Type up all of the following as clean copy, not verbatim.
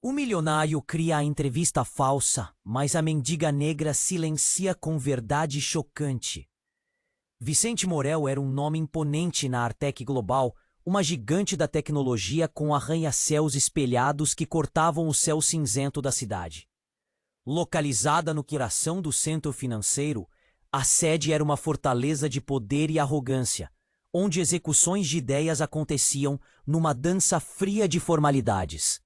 O milionário cria a entrevista falsa, mas a mendiga negra silencia com verdade chocante. Vicente Morel era um nome imponente na Artec Global, uma gigante da tecnologia com arranha-céus espelhados que cortavam o céu cinzento da cidade. Localizada no coração do centro financeiro, a sede era uma fortaleza de poder e arrogância, onde execuções de ideias aconteciam numa dança fria de formalidades.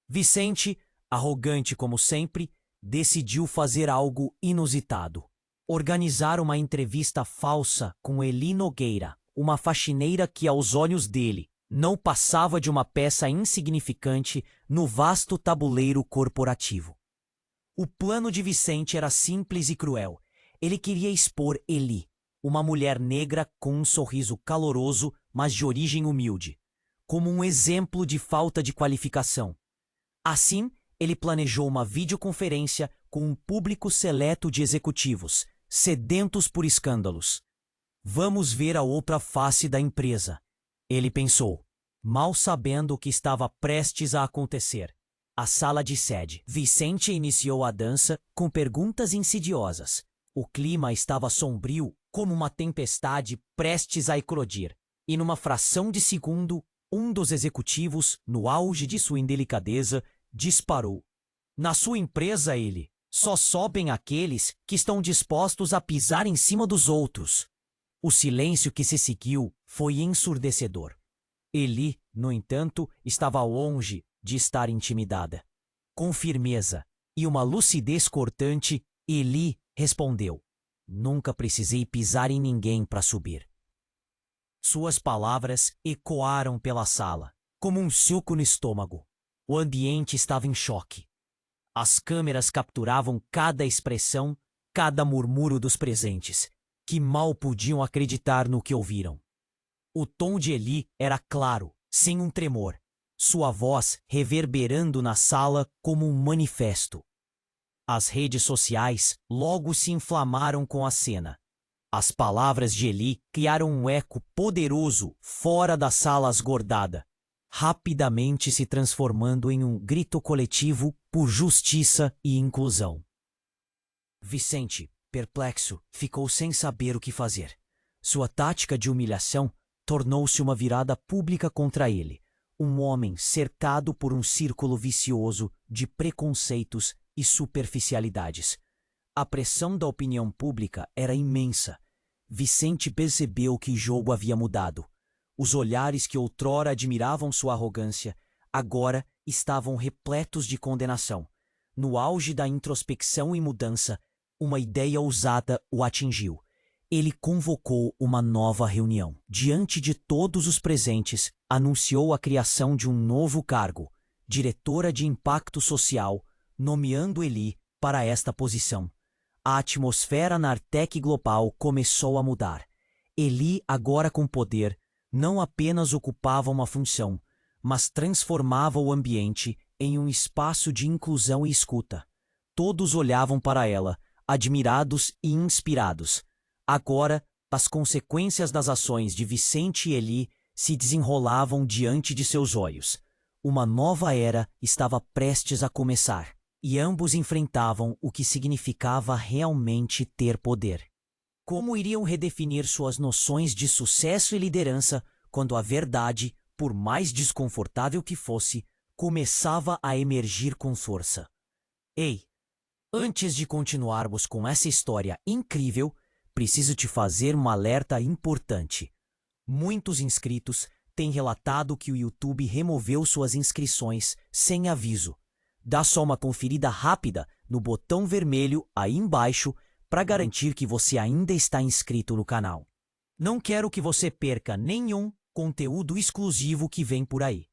Vicente, arrogante como sempre, decidiu fazer algo inusitado. Organizar uma entrevista falsa com Eli Nogueira, uma faxineira que, aos olhos dele, não passava de uma peça insignificante no vasto tabuleiro corporativo. O plano de Vicente era simples e cruel. Ele queria expor Eli, uma mulher negra com um sorriso caloroso, mas de origem humilde, como um exemplo de falta de qualificação. Assim, ele planejou uma videoconferência com um público seleto de executivos, sedentos por escândalos. Vamos ver a outra face da empresa, ele pensou, mal sabendo o que estava prestes a acontecer. A sala de sede. Vicente iniciou a dança com perguntas insidiosas. O clima estava sombrio, como uma tempestade prestes a eclodir. E numa fração de segundo, um dos executivos, no auge de sua indelicadeza, disparou. Na sua empresa, ele, só sobem aqueles que estão dispostos a pisar em cima dos outros. O silêncio que se seguiu foi ensurdecedor. Eli, no entanto, estava longe de estar intimidada. Com firmeza e uma lucidez cortante, Eli respondeu: "Nunca precisei pisar em ninguém para subir." Suas palavras ecoaram pela sala, como um soco no estômago. O ambiente estava em choque. As câmeras capturavam cada expressão, cada murmúrio dos presentes, que mal podiam acreditar no que ouviram. O tom de Eli era claro, sem um tremor, sua voz reverberando na sala como um manifesto. As redes sociais logo se inflamaram com a cena. As palavras de Eli criaram um eco poderoso fora da sala esgordada, rapidamente se transformando em um grito coletivo por justiça e inclusão. Vicente, perplexo, ficou sem saber o que fazer. Sua tática de humilhação tornou-se uma virada pública contra ele, um homem cercado por um círculo vicioso de preconceitos e superficialidades. A pressão da opinião pública era imensa. Vicente percebeu que o jogo havia mudado. Os olhares que outrora admiravam sua arrogância, agora estavam repletos de condenação. No auge da introspecção e mudança, uma ideia ousada o atingiu. Ele convocou uma nova reunião. Diante de todos os presentes, anunciou a criação de um novo cargo, diretora de impacto social, nomeando Eli para esta posição. A atmosfera na Artec Global começou a mudar. Eli, agora com poder, não apenas ocupava uma função, mas transformava o ambiente em um espaço de inclusão e escuta. Todos olhavam para ela, admirados e inspirados. Agora, as consequências das ações de Vicente e Eli se desenrolavam diante de seus olhos. Uma nova era estava prestes a começar, e ambos enfrentavam o que significava realmente ter poder. Como iriam redefinir suas noções de sucesso e liderança quando a verdade, por mais desconfortável que fosse, começava a emergir com força? Ei, antes de continuarmos com essa história incrível, preciso te fazer um alerta importante. Muitos inscritos têm relatado que o YouTube removeu suas inscrições sem aviso. Dá só uma conferida rápida no botão vermelho aí embaixo para garantir que você ainda está inscrito no canal. Não quero que você perca nenhum conteúdo exclusivo que vem por aí.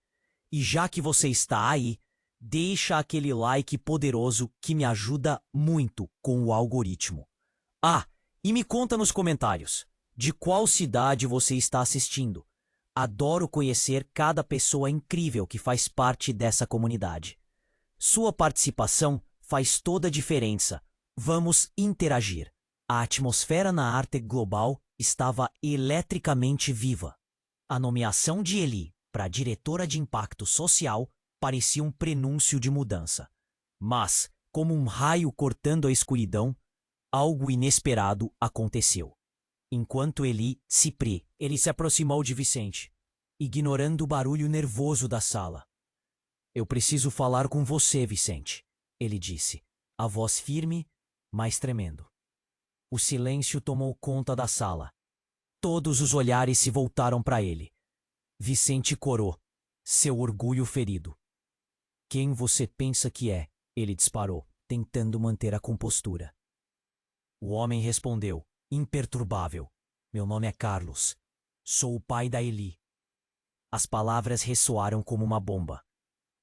E já que você está aí, deixa aquele like poderoso que me ajuda muito com o algoritmo. Ah, e me conta nos comentários, de qual cidade você está assistindo. Adoro conhecer cada pessoa incrível que faz parte dessa comunidade. Sua participação faz toda a diferença. Vamos interagir. A atmosfera na Artec Global estava eletricamente viva. A nomeação de Eli para diretora de impacto social parecia um prenúncio de mudança. Mas, como um raio cortando a escuridão, algo inesperado aconteceu. Enquanto ele se aproximou de Vicente, ignorando o barulho nervoso da sala. Eu preciso falar com você, Vicente, ele disse, a voz firme, mas tremendo. O silêncio tomou conta da sala. Todos os olhares se voltaram para ele. Vicente corou, seu orgulho ferido. Quem você pensa que é? Ele disparou, tentando manter a compostura. O homem respondeu, imperturbável. Meu nome é Carlos. Sou o pai da Eli. As palavras ressoaram como uma bomba.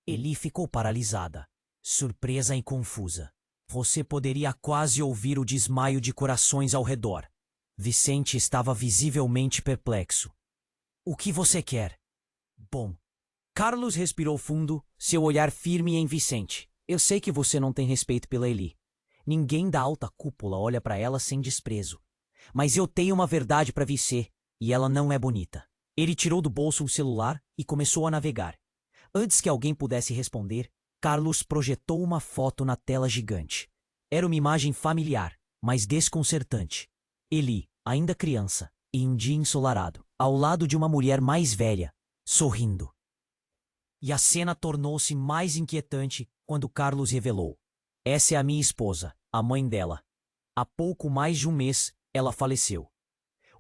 Eli ficou paralisada, surpresa e confusa. Você poderia quase ouvir o desmaio de corações ao redor. Vicente estava visivelmente perplexo. O que você quer? Bom. Carlos respirou fundo, seu olhar firme em Vicente. Eu sei que você não tem respeito pela Eli. Ninguém da alta cúpula olha para ela sem desprezo. Mas eu tenho uma verdade para você, e ela não é bonita. Ele tirou do bolso o celular e começou a navegar. Antes que alguém pudesse responder, Carlos projetou uma foto na tela gigante. Era uma imagem familiar, mas desconcertante. Eli, ainda criança, em um dia ensolarado, ao lado de uma mulher mais velha, sorrindo. E a cena tornou-se mais inquietante quando Carlos revelou. Essa é a minha esposa, a mãe dela. Há pouco mais de um mês, ela faleceu.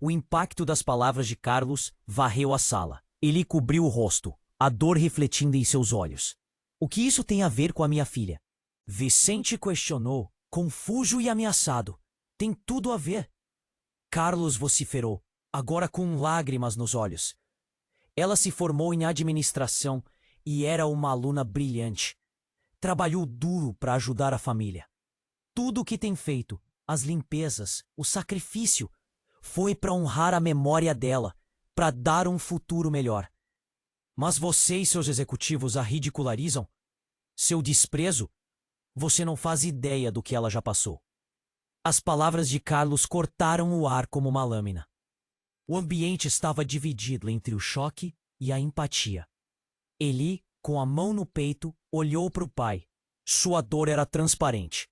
O impacto das palavras de Carlos varreu a sala. Ele cobriu o rosto, a dor refletindo em seus olhos. O que isso tem a ver com a minha filha? Vicente questionou, confuso e ameaçado. Tem tudo a ver. Carlos vociferou, agora com lágrimas nos olhos. Ela se formou em administração e era uma aluna brilhante. Trabalhou duro para ajudar a família. Tudo o que tem feito, as limpezas, o sacrifício, foi para honrar a memória dela, para dar um futuro melhor. Mas você e seus executivos a ridicularizam? Seu desprezo? Você não faz ideia do que ela já passou. As palavras de Carlos cortaram o ar como uma lâmina. O ambiente estava dividido entre o choque e a empatia. Eli, com a mão no peito, olhou para o pai. Sua dor era transparente.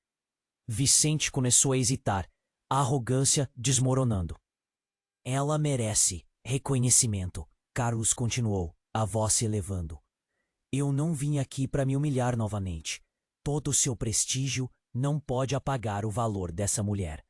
Vicente começou a hesitar, a arrogância desmoronando. Ela merece reconhecimento, Carlos continuou, a voz se elevando. Eu não vim aqui para me humilhar novamente. Todo o seu prestígio não pode apagar o valor dessa mulher.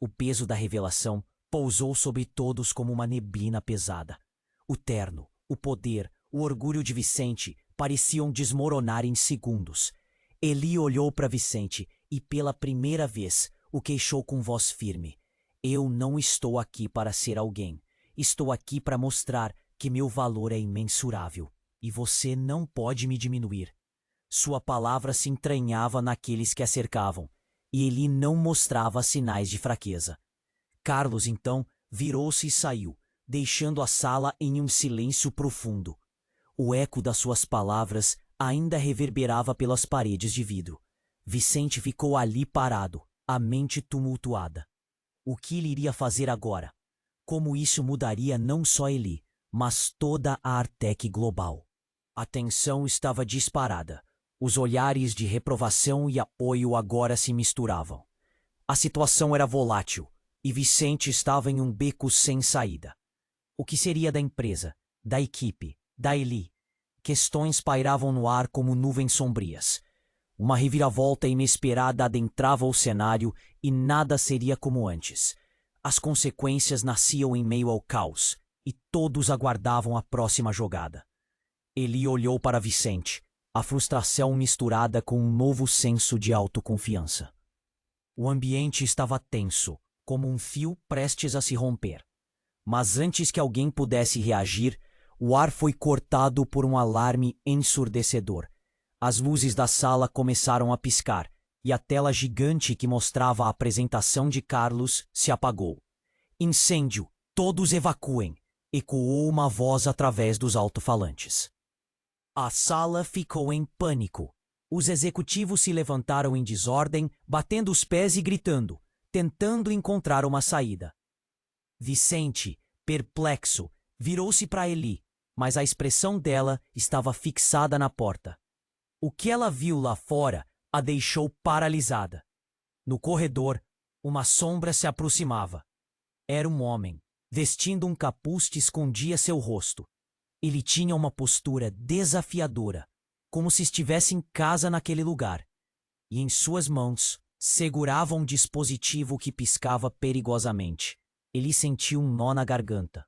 O peso da revelação pousou sobre todos como uma neblina pesada. O terno, o poder, o orgulho de Vicente pareciam desmoronar em segundos. Eli olhou para Vicente e, pela primeira vez, o queixou com voz firme. Eu não estou aqui para ser alguém. Estou aqui para mostrar que meu valor é imensurável. E você não pode me diminuir. Sua palavra se entranhava naqueles que a cercavam, e Eli não mostrava sinais de fraqueza. Carlos, então, virou-se e saiu, deixando a sala em um silêncio profundo. O eco das suas palavras ainda reverberava pelas paredes de vidro. Vicente ficou ali parado, a mente tumultuada. O que ele iria fazer agora? Como isso mudaria não só Eli, mas toda a Artec Global? A tensão estava disparada. Os olhares de reprovação e apoio agora se misturavam. A situação era volátil, e Vicente estava em um beco sem saída. O que seria da empresa, da equipe, da Eli? Questões pairavam no ar como nuvens sombrias. Uma reviravolta inesperada adentrava o cenário e nada seria como antes. As consequências nasciam em meio ao caos, e todos aguardavam a próxima jogada. Eli olhou para Vicente, a frustração misturada com um novo senso de autoconfiança. O ambiente estava tenso, como um fio prestes a se romper. Mas antes que alguém pudesse reagir, o ar foi cortado por um alarme ensurdecedor. As luzes da sala começaram a piscar, e a tela gigante que mostrava a apresentação de Carlos se apagou. Incêndio! Todos evacuem! Ecoou uma voz através dos alto-falantes. A sala ficou em pânico. Os executivos se levantaram em desordem, batendo os pés e gritando, tentando encontrar uma saída. Vicente, perplexo, virou-se para Eli, mas a expressão dela estava fixada na porta. O que ela viu lá fora a deixou paralisada. No corredor, uma sombra se aproximava. Era um homem, vestindo um capuz que escondia seu rosto. Ele tinha uma postura desafiadora, como se estivesse em casa naquele lugar. E em suas mãos segurava um dispositivo que piscava perigosamente. Ele sentiu um nó na garganta.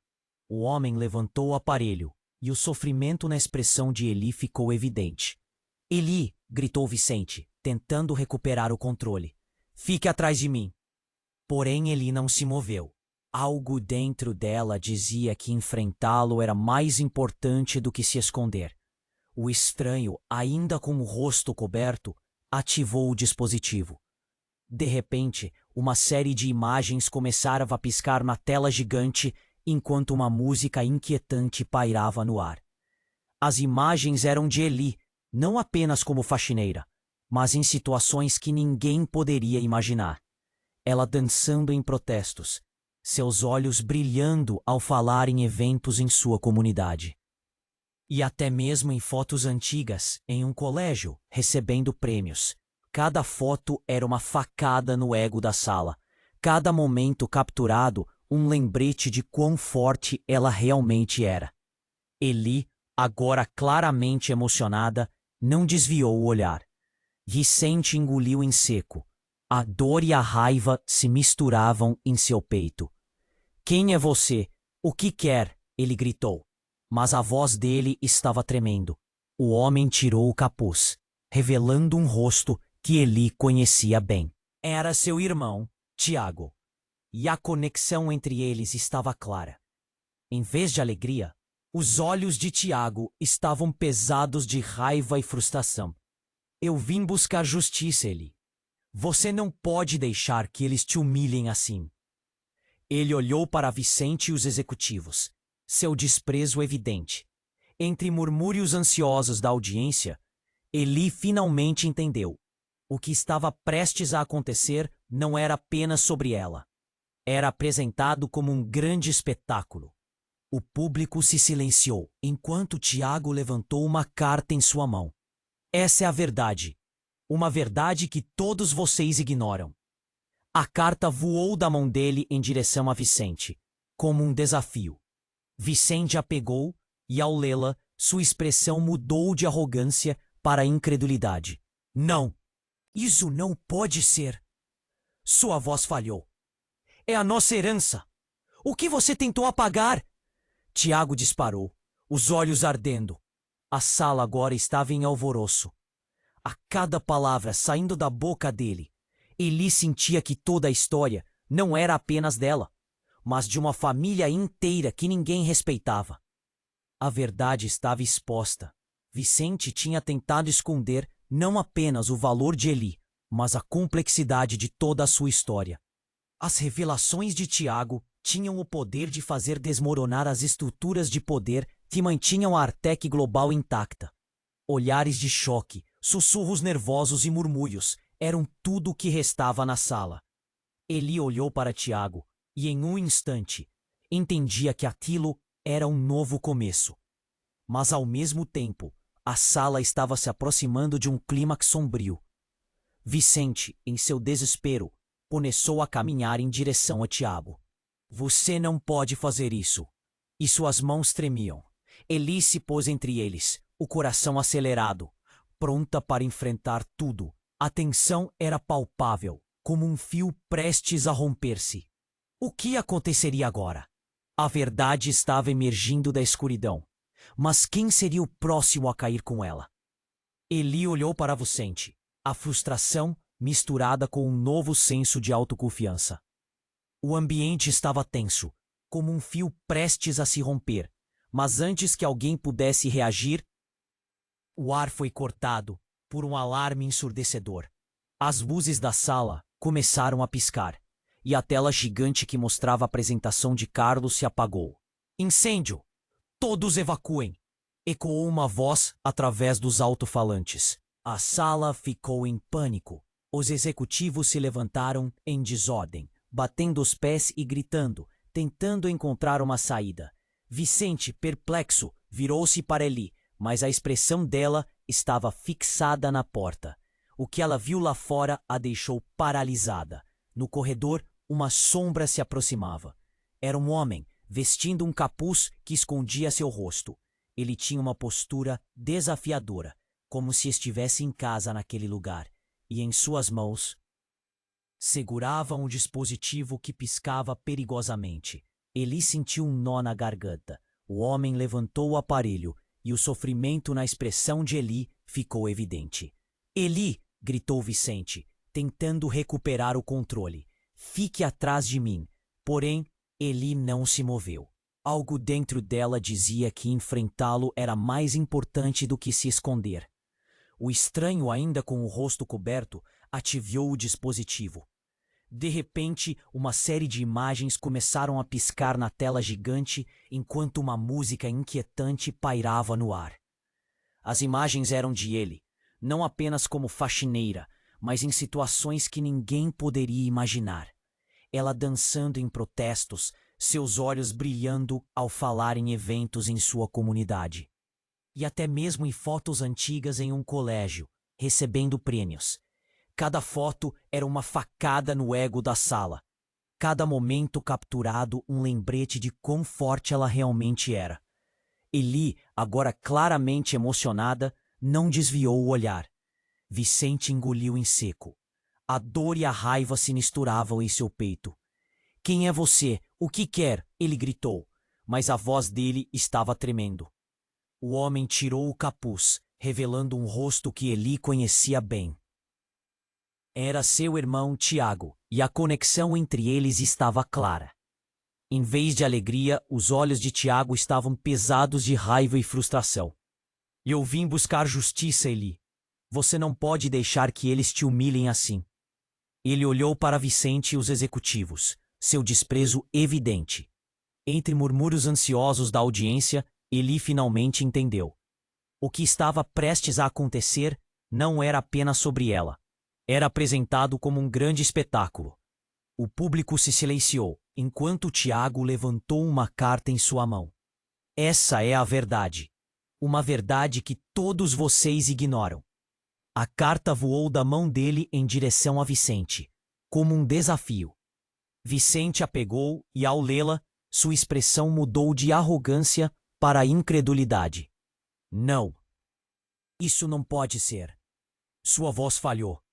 O homem levantou o aparelho e o sofrimento na expressão de Eli ficou evidente. Eli, gritou Vicente, tentando recuperar o controle. Fique atrás de mim. Porém, Eli não se moveu. Algo dentro dela dizia que enfrentá-lo era mais importante do que se esconder. O estranho, ainda com o rosto coberto, ativou o dispositivo. De repente, uma série de imagens começaram a piscar na tela gigante enquanto uma música inquietante pairava no ar. As imagens eram de Eli, não apenas como faxineira, mas em situações que ninguém poderia imaginar. Ela dançando em protestos, seus olhos brilhando ao falar em eventos em sua comunidade. E até mesmo em fotos antigas, em um colégio, recebendo prêmios. Cada foto era uma facada no ego da sala. Cada momento capturado, um lembrete de quão forte ela realmente era. Eli, agora claramente emocionada, não desviou o olhar. Vicente engoliu em seco. A dor e a raiva se misturavam em seu peito. Quem é você? O que quer? Ele gritou. Mas a voz dele estava tremendo. O homem tirou o capuz, revelando um rosto que Eli conhecia bem. Era seu irmão, Tiago. E a conexão entre eles estava clara. Em vez de alegria, os olhos de Tiago estavam pesados de raiva e frustração. Eu vim buscar justiça, Eli. Você não pode deixar que eles te humilhem assim. Ele olhou para Vicente e os executivos, seu desprezo evidente. Entre murmúrios ansiosos da audiência, Eli finalmente entendeu. O que estava prestes a acontecer não era apenas sobre ela. Era apresentado como um grande espetáculo. O público se silenciou enquanto Tiago levantou uma carta em sua mão. Essa é a verdade. Uma verdade que todos vocês ignoram. A carta voou da mão dele em direção a Vicente, como um desafio. Vicente a pegou e, ao lê-la, sua expressão mudou de arrogância para incredulidade. Não! Isso não pode ser! Sua voz falhou. É a nossa herança! O que você tentou apagar? Tiago disparou, os olhos ardendo. A sala agora estava em alvoroço. A cada palavra saindo da boca dele, Eli sentia que toda a história não era apenas dela, mas de uma família inteira que ninguém respeitava. A verdade estava exposta. Vicente tinha tentado esconder não apenas o valor de Eli, mas a complexidade de toda a sua história. As revelações de Tiago tinham o poder de fazer desmoronar as estruturas de poder que mantinham a Artec Global intacta. Olhares de choque, sussurros nervosos e murmúrios eram tudo o que restava na sala. Eli olhou para Tiago e, em um instante, entendia que aquilo era um novo começo. Mas, ao mesmo tempo, a sala estava se aproximando de um clímax sombrio. Vicente, em seu desespero, começou a caminhar em direção a Tiago. Você não pode fazer isso. E suas mãos tremiam. Eli se pôs entre eles, o coração acelerado, pronta para enfrentar tudo. A tensão era palpável, como um fio prestes a romper-se. O que aconteceria agora? A verdade estava emergindo da escuridão. Mas quem seria o próximo a cair com ela? Eli olhou para Vicente, a frustração misturada com um novo senso de autoconfiança. O ambiente estava tenso, como um fio prestes a se romper, mas antes que alguém pudesse reagir, o ar foi cortado por um alarme ensurdecedor. As luzes da sala começaram a piscar, e a tela gigante que mostrava a apresentação de Carlos se apagou. Incêndio! Todos evacuem! Ecoou uma voz através dos alto-falantes. A sala ficou em pânico. Os executivos se levantaram em desordem, batendo os pés e gritando, tentando encontrar uma saída. Vicente, perplexo, virou-se para Eli, mas a expressão dela estava fixada na porta. O que ela viu lá fora a deixou paralisada. No corredor, uma sombra se aproximava. Era um homem, vestindo um capuz que escondia seu rosto. Ele tinha uma postura desafiadora, como se estivesse em casa naquele lugar, e em suas mãos segurava um dispositivo que piscava perigosamente. Eli sentiu um nó na garganta. O homem levantou o aparelho e o sofrimento na expressão de Eli ficou evidente. Eli! Gritou Vicente, tentando recuperar o controle. Fique atrás de mim. Porém, Eli não se moveu. Algo dentro dela dizia que enfrentá-lo era mais importante do que se esconder. O estranho, ainda com o rosto coberto, ativou o dispositivo. De repente, uma série de imagens começaram a piscar na tela gigante enquanto uma música inquietante pairava no ar. As imagens eram de ele, não apenas como faxineira, mas em situações que ninguém poderia imaginar. Ela dançando em protestos, seus olhos brilhando ao falar em eventos em sua comunidade. E até mesmo em fotos antigas em um colégio, recebendo prêmios. Cada foto era uma facada no ego da sala. Cada momento capturado um lembrete de quão forte ela realmente era. Eli, agora claramente emocionada, não desviou o olhar. Vicente engoliu em seco. A dor e a raiva se misturavam em seu peito. Quem é você? O que quer? Ele gritou, mas a voz dele estava tremendo. O homem tirou o capuz, revelando um rosto que Eli conhecia bem. Era seu irmão Tiago, e a conexão entre eles estava clara. Em vez de alegria, os olhos de Tiago estavam pesados de raiva e frustração. Eu vim buscar justiça, Eli. Você não pode deixar que eles te humilhem assim. Ele olhou para Vicente e os executivos, seu desprezo evidente. Entre murmúrios ansiosos da audiência, Eli finalmente entendeu. O que estava prestes a acontecer não era apenas sobre ela. Era apresentado como um grande espetáculo. O público se silenciou, enquanto Tiago levantou uma carta em sua mão. Essa é a verdade. Uma verdade que todos vocês ignoram. A carta voou da mão dele em direção a Vicente, como um desafio. Vicente a pegou e, ao lê-la, sua expressão mudou de arrogância para incredulidade. Não. Isso não pode ser. Sua voz falhou.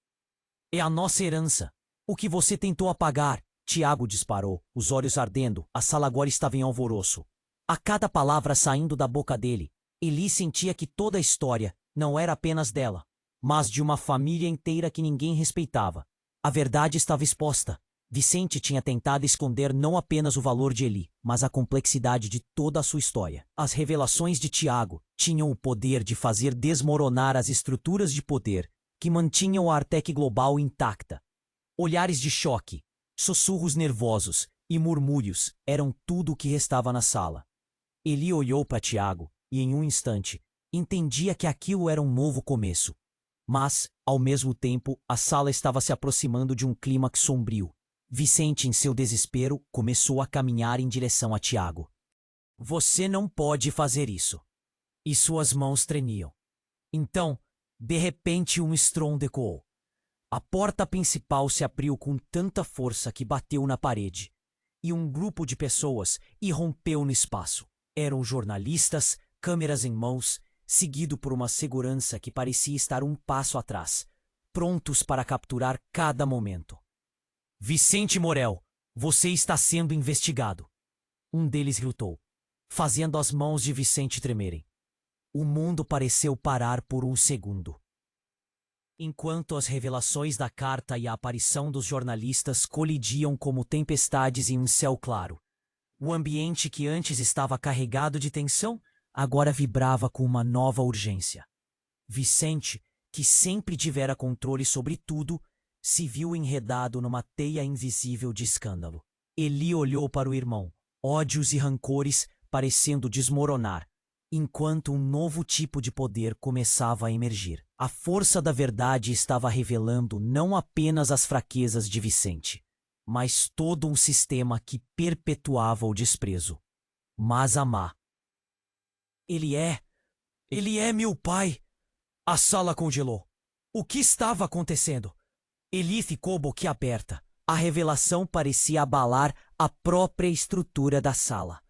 É a nossa herança. O que você tentou apagar? Tiago disparou, os olhos ardendo. A sala agora estava em alvoroço. A cada palavra saindo da boca dele, Eli sentia que toda a história não era apenas dela, mas de uma família inteira que ninguém respeitava. A verdade estava exposta. Vicente tinha tentado esconder não apenas o valor de Eli, mas a complexidade de toda a sua história. As revelações de Tiago tinham o poder de fazer desmoronar as estruturas de poder que mantinham a Artec Global intacta. Olhares de choque, sussurros nervosos e murmúrios eram tudo o que restava na sala. Eli olhou para Tiago e, em um instante, entendia que aquilo era um novo começo. Mas, ao mesmo tempo, a sala estava se aproximando de um clímax sombrio. Vicente, em seu desespero, começou a caminhar em direção a Tiago. Você não pode fazer isso. E suas mãos tremiam. Então, de repente, um estrondo ecoou. A porta principal se abriu com tanta força que bateu na parede, e um grupo de pessoas irrompeu no espaço. Eram jornalistas, câmeras em mãos, seguido por uma segurança que parecia estar um passo atrás, prontos para capturar cada momento. Vicente Morel, você está sendo investigado. Um deles gritou, fazendo as mãos de Vicente tremerem. O mundo pareceu parar por um segundo. Enquanto as revelações da carta e a aparição dos jornalistas colidiam como tempestades em um céu claro, o ambiente que antes estava carregado de tensão agora vibrava com uma nova urgência. Vicente, que sempre tivera controle sobre tudo, se viu enredado numa teia invisível de escândalo. Eli olhou para o irmão, ódios e rancores parecendo desmoronar, enquanto um novo tipo de poder começava a emergir. A força da verdade estava revelando não apenas as fraquezas de Vicente, mas todo um sistema que perpetuava o desprezo. Mas Amá. Ele é meu pai! A sala congelou. O que estava acontecendo? Eli ficou boquiaberta. A revelação parecia abalar a própria estrutura da sala.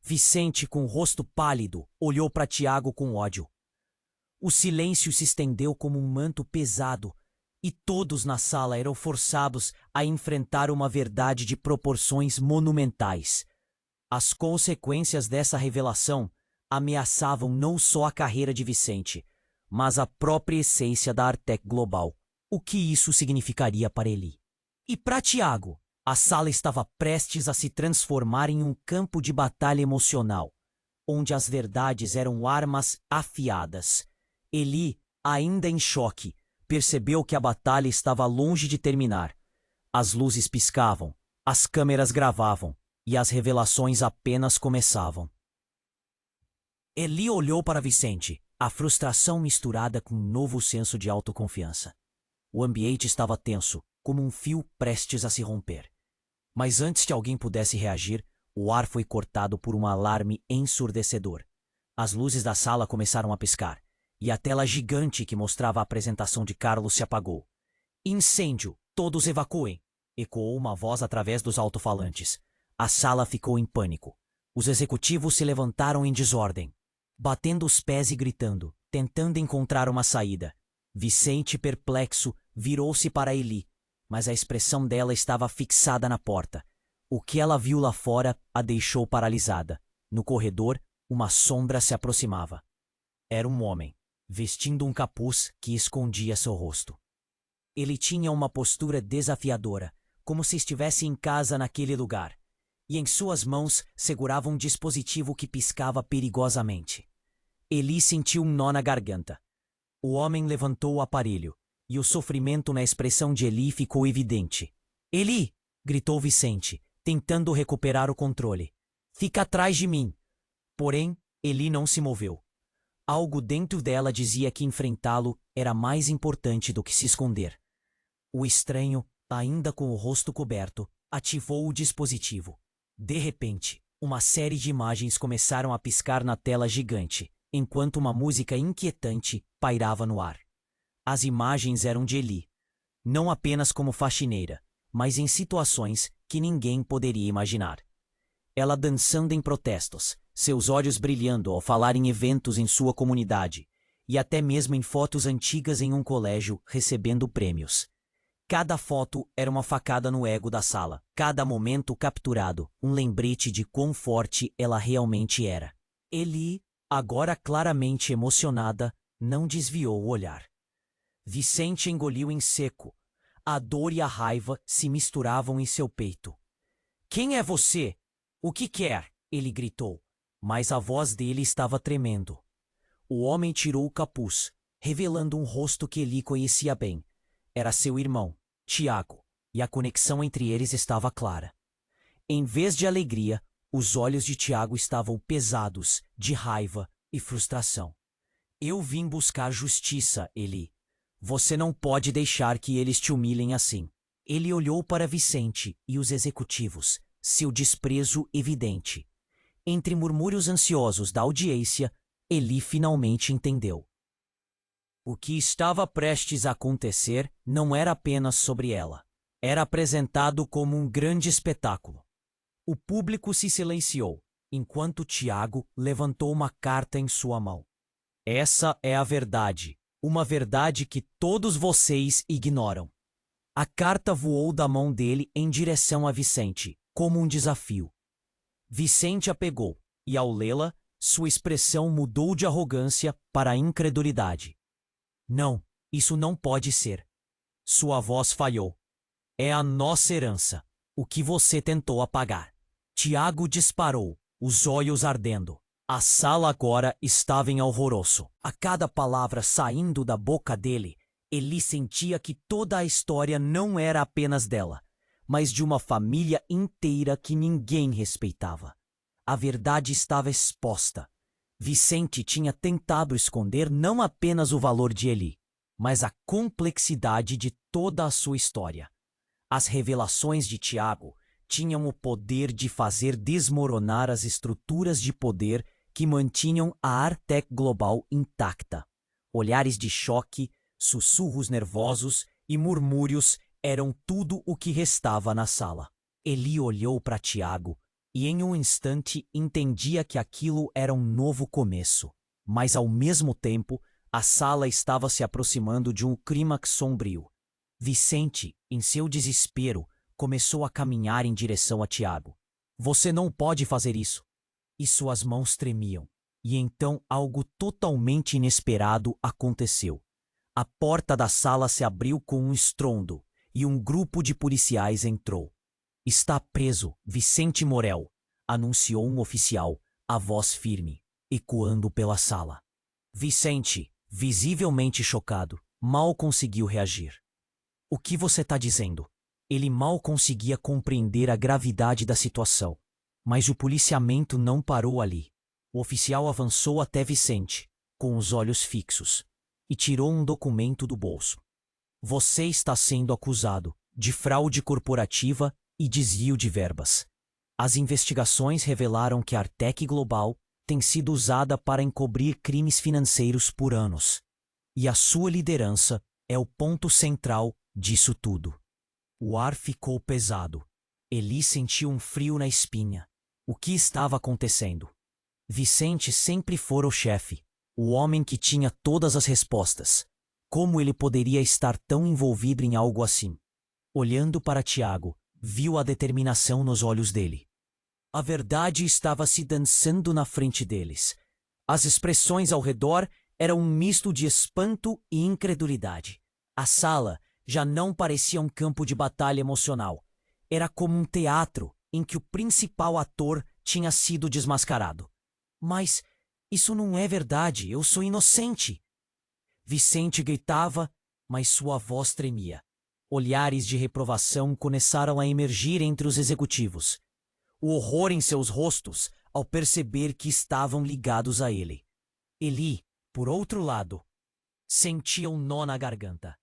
Vicente, com o rosto pálido, olhou para Tiago com ódio. O silêncio se estendeu como um manto pesado, e todos na sala eram forçados a enfrentar uma verdade de proporções monumentais. As consequências dessa revelação ameaçavam não só a carreira de Vicente, mas a própria essência da Artec Global. O que isso significaria para Eli? E para Tiago, a sala estava prestes a se transformar em um campo de batalha emocional, onde as verdades eram armas afiadas. Eli, ainda em choque, percebeu que a batalha estava longe de terminar. As luzes piscavam, as câmeras gravavam, e as revelações apenas começavam. Eli olhou para Vicente, a frustração misturada com um novo senso de autoconfiança. O ambiente estava tenso, como um fio prestes a se romper. Mas antes que alguém pudesse reagir, o ar foi cortado por um alarme ensurdecedor. As luzes da sala começaram a piscar, e a tela gigante que mostrava a apresentação de Carlos se apagou. Incêndio! Todos evacuem! Ecoou uma voz através dos alto-falantes. A sala ficou em pânico. Os executivos se levantaram em desordem, batendo os pés e gritando, tentando encontrar uma saída. Vicente, perplexo, virou-se para Eli, mas a expressão dela estava fixada na porta. O que ela viu lá fora a deixou paralisada. No corredor, uma sombra se aproximava. Era um homem, vestindo um capuz que escondia seu rosto. Ele tinha uma postura desafiadora, como se estivesse em casa naquele lugar, e em suas mãos segurava um dispositivo que piscava perigosamente. Eli sentiu um nó na garganta. O homem levantou o aparelho, e o sofrimento na expressão de Eli ficou evidente. "Eli!" gritou Vicente, tentando recuperar o controle. "Fica atrás de mim!" Porém, Eli não se moveu. Algo dentro dela dizia que enfrentá-lo era mais importante do que se esconder. O estranho, ainda com o rosto coberto, ativou o dispositivo. De repente, uma série de imagens começaram a piscar na tela gigante, enquanto uma música inquietante pairava no ar. As imagens eram de Eli, não apenas como faxineira, mas em situações que ninguém poderia imaginar. Ela dançando em protestos, seus olhos brilhando ao falar em eventos em sua comunidade, e até mesmo em fotos antigas em um colégio recebendo prêmios. Cada foto era uma facada no ego da sala, cada momento capturado, um lembrete de quão forte ela realmente era. Eli, agora claramente emocionada, não desviou o olhar. Vicente engoliu em seco. A dor e a raiva se misturavam em seu peito. "Quem é você? O que quer?" ele gritou, mas a voz dele estava tremendo. O homem tirou o capuz, revelando um rosto que Eli conhecia bem. Era seu irmão, Tiago, e a conexão entre eles estava clara. Em vez de alegria, os olhos de Tiago estavam pesados de raiva e frustração. "Eu vim buscar justiça, Eli. Você não pode deixar que eles te humilhem assim." Ele olhou para Vicente e os executivos, seu desprezo evidente. Entre murmúrios ansiosos da audiência, Eli finalmente entendeu. O que estava prestes a acontecer não era apenas sobre ela. Era apresentado como um grande espetáculo. O público se silenciou, enquanto Tiago levantou uma carta em sua mão. "Essa é a verdade, uma verdade que todos vocês ignoram." A carta voou da mão dele em direção a Vicente, como um desafio. Vicente a pegou, e ao lê-la, sua expressão mudou de arrogância para incredulidade. "Não, isso não pode ser." Sua voz falhou. "É a nossa herança, o que você tentou apagar." Tiago disparou, os olhos ardendo. A sala agora estava em alvoroço. A cada palavra saindo da boca dele, Eli sentia que toda a história não era apenas dela, mas de uma família inteira que ninguém respeitava. A verdade estava exposta. Vicente tinha tentado esconder não apenas o valor de Eli, mas a complexidade de toda a sua história. As revelações de Tiago tinham o poder de fazer desmoronar as estruturas de poder que mantinham a Artec Global intacta. Olhares de choque, sussurros nervosos e murmúrios eram tudo o que restava na sala. Eli olhou para Tiago e em um instante entendia que aquilo era um novo começo. Mas ao mesmo tempo, a sala estava se aproximando de um clímax sombrio. Vicente, em seu desespero, começou a caminhar em direção a Tiago. Você não pode fazer isso. E suas mãos tremiam. E então algo totalmente inesperado aconteceu. A porta da sala se abriu com um estrondo e um grupo de policiais entrou. Está preso, Vicente Morel, anunciou um oficial, a voz firme, ecoando pela sala. Vicente, visivelmente chocado, mal conseguiu reagir. O que você está dizendo? Ele mal conseguia compreender a gravidade da situação. Mas o policiamento não parou ali. O oficial avançou até Vicente, com os olhos fixos, e tirou um documento do bolso. Você está sendo acusado de fraude corporativa e desvio de verbas. As investigações revelaram que a Artec Global tem sido usada para encobrir crimes financeiros por anos. E a sua liderança é o ponto central disso tudo. O ar ficou pesado. Eli sentiu um frio na espinha. O que estava acontecendo? Vicente sempre fora o chefe, o homem que tinha todas as respostas. Como ele poderia estar tão envolvido em algo assim? Olhando para Tiago, viu a determinação nos olhos dele. A verdade estava se dançando na frente deles. As expressões ao redor eram um misto de espanto e incredulidade. A sala já não parecia um campo de batalha emocional. Era como um teatro em que o principal ator tinha sido desmascarado. Mas isso não é verdade, eu sou inocente. Vicente gritava, mas sua voz tremia. Olhares de reprovação começaram a emergir entre os executivos. O horror em seus rostos ao perceber que estavam ligados a ele. Eli, por outro lado, sentia um nó na garganta.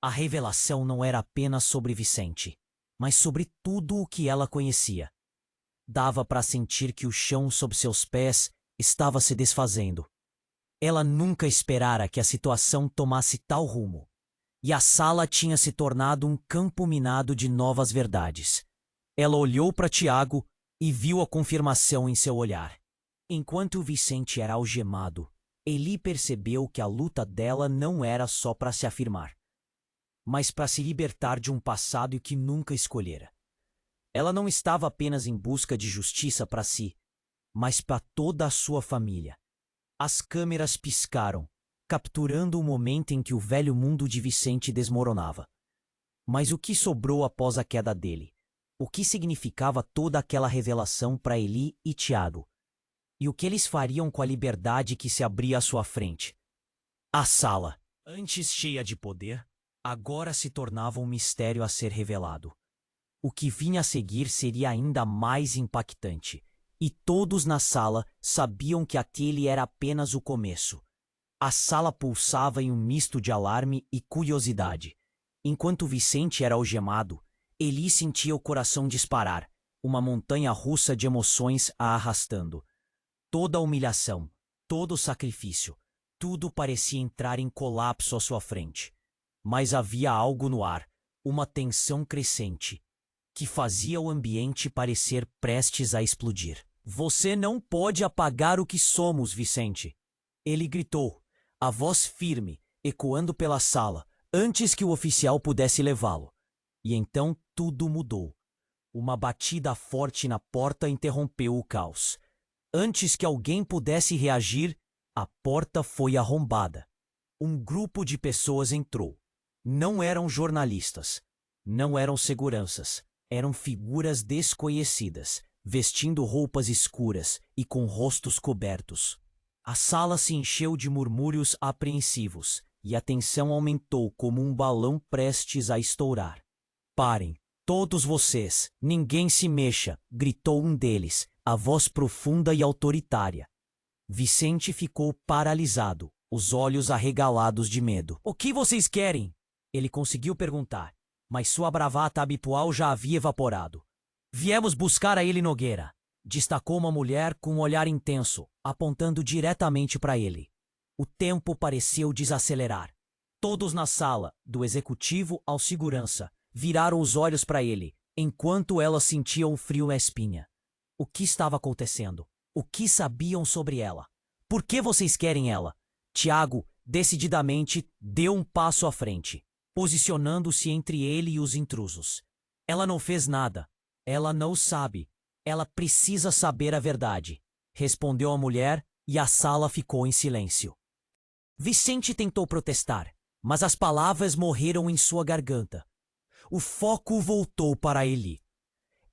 A revelação não era apenas sobre Vicente, mas sobre tudo o que ela conhecia. Dava para sentir que o chão sob seus pés estava se desfazendo. Ela nunca esperara que a situação tomasse tal rumo. E a sala tinha se tornado um campo minado de novas verdades. Ela olhou para Tiago e viu a confirmação em seu olhar. Enquanto Vicente era algemado, Eli percebeu que a luta dela não era só para se afirmar, mas para se libertar de um passado que nunca escolhera. Ela não estava apenas em busca de justiça para si, mas para toda a sua família. As câmeras piscaram, capturando o momento em que o velho mundo de Vicente desmoronava. Mas o que sobrou após a queda dele? O que significava toda aquela revelação para Eli e Tiago? E o que eles fariam com a liberdade que se abria à sua frente? A sala, antes cheia de poder, agora se tornava um mistério a ser revelado. O que vinha a seguir seria ainda mais impactante. E todos na sala sabiam que aquele era apenas o começo. A sala pulsava em um misto de alarme e curiosidade. Enquanto Vicente era algemado, Eli sentia o coração disparar, uma montanha russa de emoções a arrastando. Toda a humilhação, todo o sacrifício, tudo parecia entrar em colapso à sua frente. Mas havia algo no ar, uma tensão crescente, que fazia o ambiente parecer prestes a explodir. Você não pode apagar o que somos, Vicente. Ele gritou, a voz firme, ecoando pela sala, antes que o oficial pudesse levá-lo. E então tudo mudou. Uma batida forte na porta interrompeu o caos. Antes que alguém pudesse reagir, a porta foi arrombada. Um grupo de pessoas entrou. Não eram jornalistas, não eram seguranças, eram figuras desconhecidas, vestindo roupas escuras e com rostos cobertos. A sala se encheu de murmúrios apreensivos e a tensão aumentou como um balão prestes a estourar. Parem, todos vocês, ninguém se mexa, gritou um deles, a voz profunda e autoritária. Vicente ficou paralisado, os olhos arregalados de medo. O que vocês querem? Ele conseguiu perguntar, mas sua bravata habitual já havia evaporado. Viemos buscar a Eli Nogueira, destacou uma mulher com um olhar intenso, apontando diretamente para ele. O tempo pareceu desacelerar. Todos na sala, do executivo ao segurança, viraram os olhos para ele, enquanto ela sentia um frio na espinha. O que estava acontecendo? O que sabiam sobre ela? Por que vocês querem ela? Tiago, decididamente, deu um passo à frente, posicionando-se entre ele e os intrusos. Ela não fez nada. Ela não sabe. Ela precisa saber a verdade, respondeu a mulher, e a sala ficou em silêncio. Vicente tentou protestar, mas as palavras morreram em sua garganta. O foco voltou para Eli.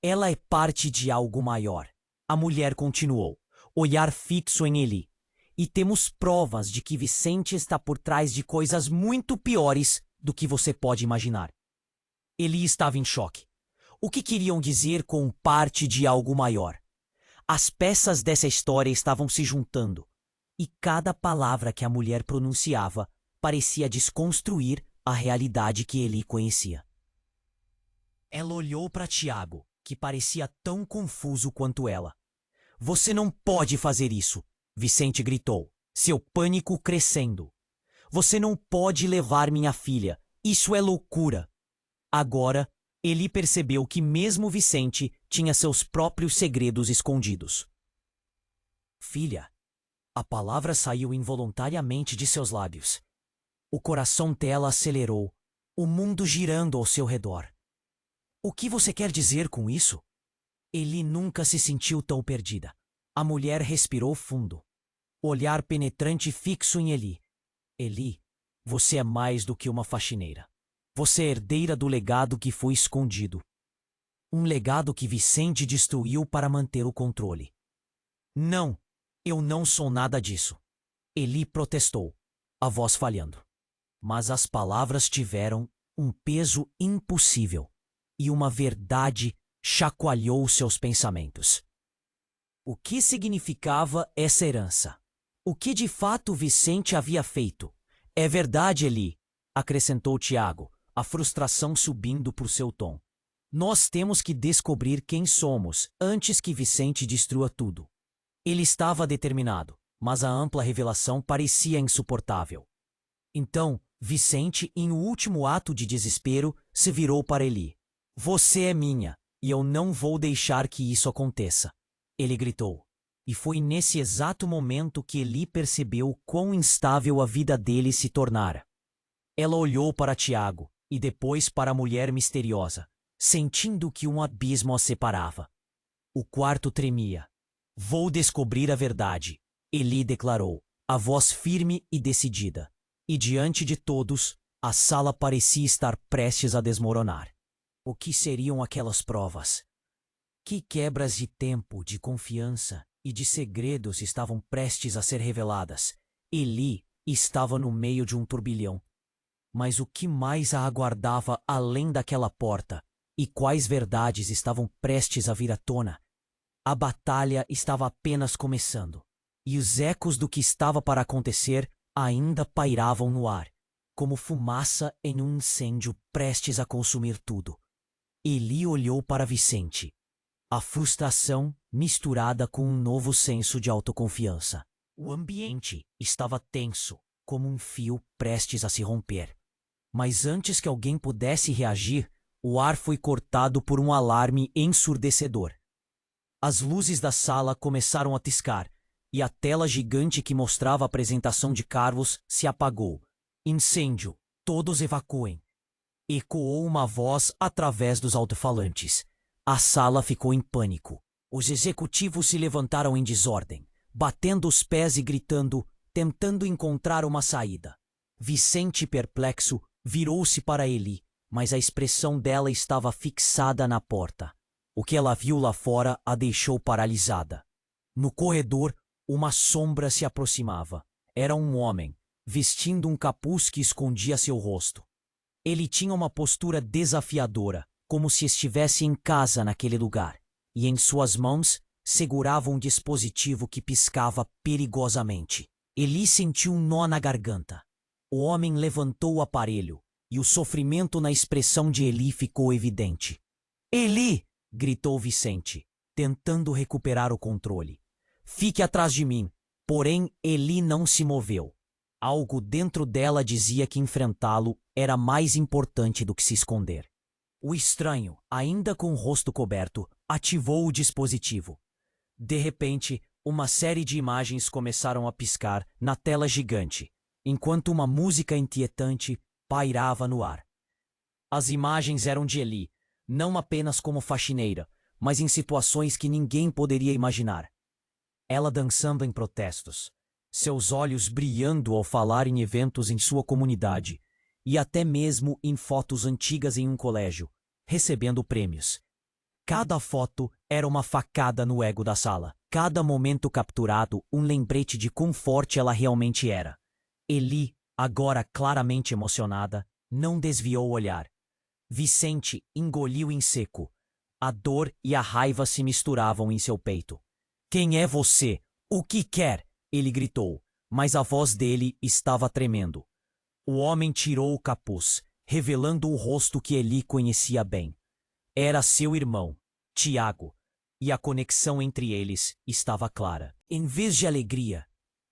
Ela é parte de algo maior. A mulher continuou, olhar fixo em Eli. E temos provas de que Vicente está por trás de coisas muito piores do que você pode imaginar. Eli estava em choque. O que queriam dizer com parte de algo maior? As peças dessa história estavam se juntando, e cada palavra que a mulher pronunciava parecia desconstruir a realidade que Eli conhecia. Ela olhou para Tiago, que parecia tão confuso quanto ela. Você não pode fazer isso, Vicente gritou, seu pânico crescendo. Você não pode levar minha filha. Isso é loucura. Agora, Eli percebeu que mesmo Vicente tinha seus próprios segredos escondidos. Filha, a palavra saiu involuntariamente de seus lábios. O coração dela acelerou, o mundo girando ao seu redor. O que você quer dizer com isso? Eli nunca se sentiu tão perdida. A mulher respirou fundo. Olhar penetrante fixo em Eli. Eli, você é mais do que uma faxineira. Você é herdeira do legado que foi escondido. Um legado que Vicente destruiu para manter o controle. Não, eu não sou nada disso. Eli protestou, a voz falhando. Mas as palavras tiveram um peso impossível, e uma verdade chacoalhou seus pensamentos. O que significava essa herança? O que de fato Vicente havia feito? É verdade, Eli, acrescentou Tiago, a frustração subindo por seu tom. Nós temos que descobrir quem somos antes que Vicente destrua tudo. Ele estava determinado, mas a ampla revelação parecia insuportável. Então, Vicente, em um último ato de desespero, se virou para Eli. Você é minha, e eu não vou deixar que isso aconteça. Ele gritou. E foi nesse exato momento que Eli percebeu quão instável a vida dele se tornara. Ela olhou para Tiago e depois para a mulher misteriosa, sentindo que um abismo a separava. O quarto tremia. Vou descobrir a verdade, Eli declarou, a voz firme e decidida. E diante de todos, a sala parecia estar prestes a desmoronar. O que seriam aquelas provas? Que quebras de tempo, de confiança e de segredos estavam prestes a ser reveladas? Eli estava no meio de um turbilhão. Mas o que mais a aguardava além daquela porta? E quais verdades estavam prestes a vir à tona? A batalha estava apenas começando, e os ecos do que estava para acontecer ainda pairavam no ar, como fumaça em um incêndio prestes a consumir tudo. Eli olhou para Vicente, a frustração misturada com um novo senso de autoconfiança. O ambiente estava tenso, como um fio prestes a se romper. Mas antes que alguém pudesse reagir, o ar foi cortado por um alarme ensurdecedor. As luzes da sala começaram a piscar, e a tela gigante que mostrava a apresentação de Carlos se apagou. Incêndio! Todos evacuem! Ecoou uma voz através dos alto-falantes. A sala ficou em pânico. Os executivos se levantaram em desordem, batendo os pés e gritando, tentando encontrar uma saída. Vicente, perplexo, virou-se para Eli, mas a expressão dela estava fixada na porta. O que ela viu lá fora a deixou paralisada. No corredor, uma sombra se aproximava. Era um homem, vestindo um capuz que escondia seu rosto. Ele tinha uma postura desafiadora, como se estivesse em casa naquele lugar, e em suas mãos segurava um dispositivo que piscava perigosamente. Eli sentiu um nó na garganta. O homem levantou o aparelho, e o sofrimento na expressão de Eli ficou evidente. Eli! Gritou Vicente, tentando recuperar o controle. Fique atrás de mim. Porém, Eli não se moveu. Algo dentro dela dizia que enfrentá-lo era mais importante do que se esconder. O estranho, ainda com o rosto coberto, ativou o dispositivo. De repente, uma série de imagens começaram a piscar na tela gigante, enquanto uma música inquietante pairava no ar. As imagens eram de Eli, não apenas como faxineira, mas em situações que ninguém poderia imaginar. Ela dançando em protestos, seus olhos brilhando ao falar em eventos em sua comunidade, e até mesmo em fotos antigas em um colégio, recebendo prêmios. Cada foto era uma facada no ego da Sala. Cada momento capturado, um lembrete de quão forte ela realmente era. Eli, agora claramente emocionada, não desviou o olhar. Vicente engoliu em seco. A dor e a raiva se misturavam em seu peito. Quem é você? O que quer? Ele gritou, mas a voz dele estava tremendo. O homem tirou o capuz, revelando o rosto que Eli conhecia bem. Era seu irmão, Tiago, e a conexão entre eles estava clara. Em vez de alegria,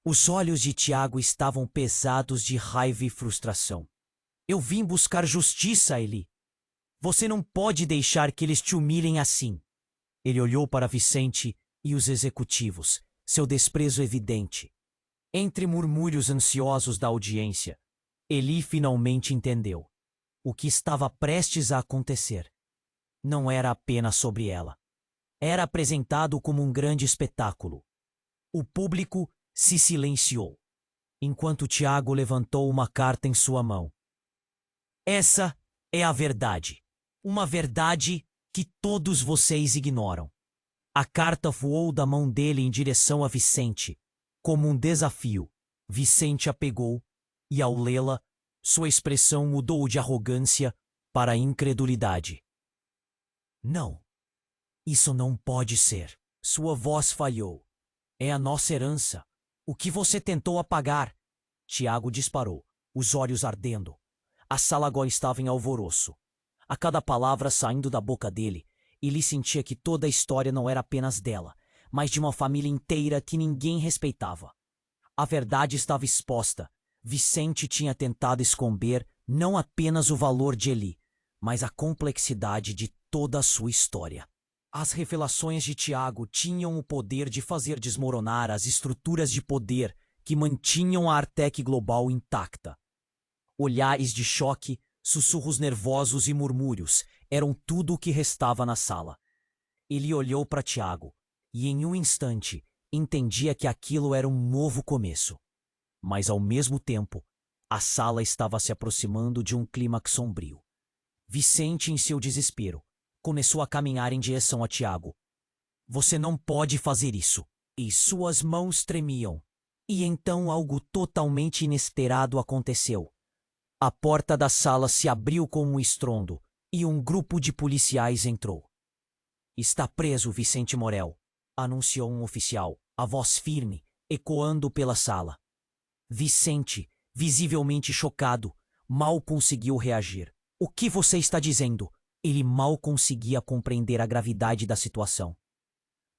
os olhos de Tiago estavam pesados de raiva e frustração. Eu vim buscar justiça, Eli. Você não pode deixar que eles te humilhem assim. Ele olhou para Vicente e os executivos, seu desprezo evidente. Entre murmúrios ansiosos da audiência, Eli finalmente entendeu. O que estava prestes a acontecer não era apenas sobre ela. Era apresentado como um grande espetáculo. O público se silenciou, enquanto Tiago levantou uma carta em sua mão. Essa é a verdade. Uma verdade que todos vocês ignoram. A carta voou da mão dele em direção a Vicente, como um desafio. Vicente a pegou, e ao lê-la, sua expressão mudou de arrogância para incredulidade. Não. Isso não pode ser. Sua voz falhou. É a nossa herança. O que você tentou apagar? Tiago disparou, os olhos ardendo. A sala agora estava em alvoroço. A cada palavra saindo da boca dele, ele sentia que toda a história não era apenas dela, mas de uma família inteira que ninguém respeitava. A verdade estava exposta. Vicente tinha tentado esconder não apenas o valor de Eli, mas a complexidade de toda a sua história. As revelações de Tiago tinham o poder de fazer desmoronar as estruturas de poder que mantinham a Artec Global intacta. Olhares de choque, sussurros nervosos e murmúrios eram tudo o que restava na sala. Ele olhou para Tiago e, em um instante, entendia que aquilo era um novo começo. Mas, ao mesmo tempo, a sala estava se aproximando de um clímax sombrio. Vicente, em seu desespero, começou a caminhar em direção a Tiago. Você não pode fazer isso. E suas mãos tremiam. E então algo totalmente inesperado aconteceu. A porta da sala se abriu com um estrondo e um grupo de policiais entrou. Está preso Vicente Morel, anunciou um oficial, a voz firme, ecoando pela sala. Vicente, visivelmente chocado, mal conseguiu reagir. O que você está dizendo? Ele mal conseguia compreender a gravidade da situação.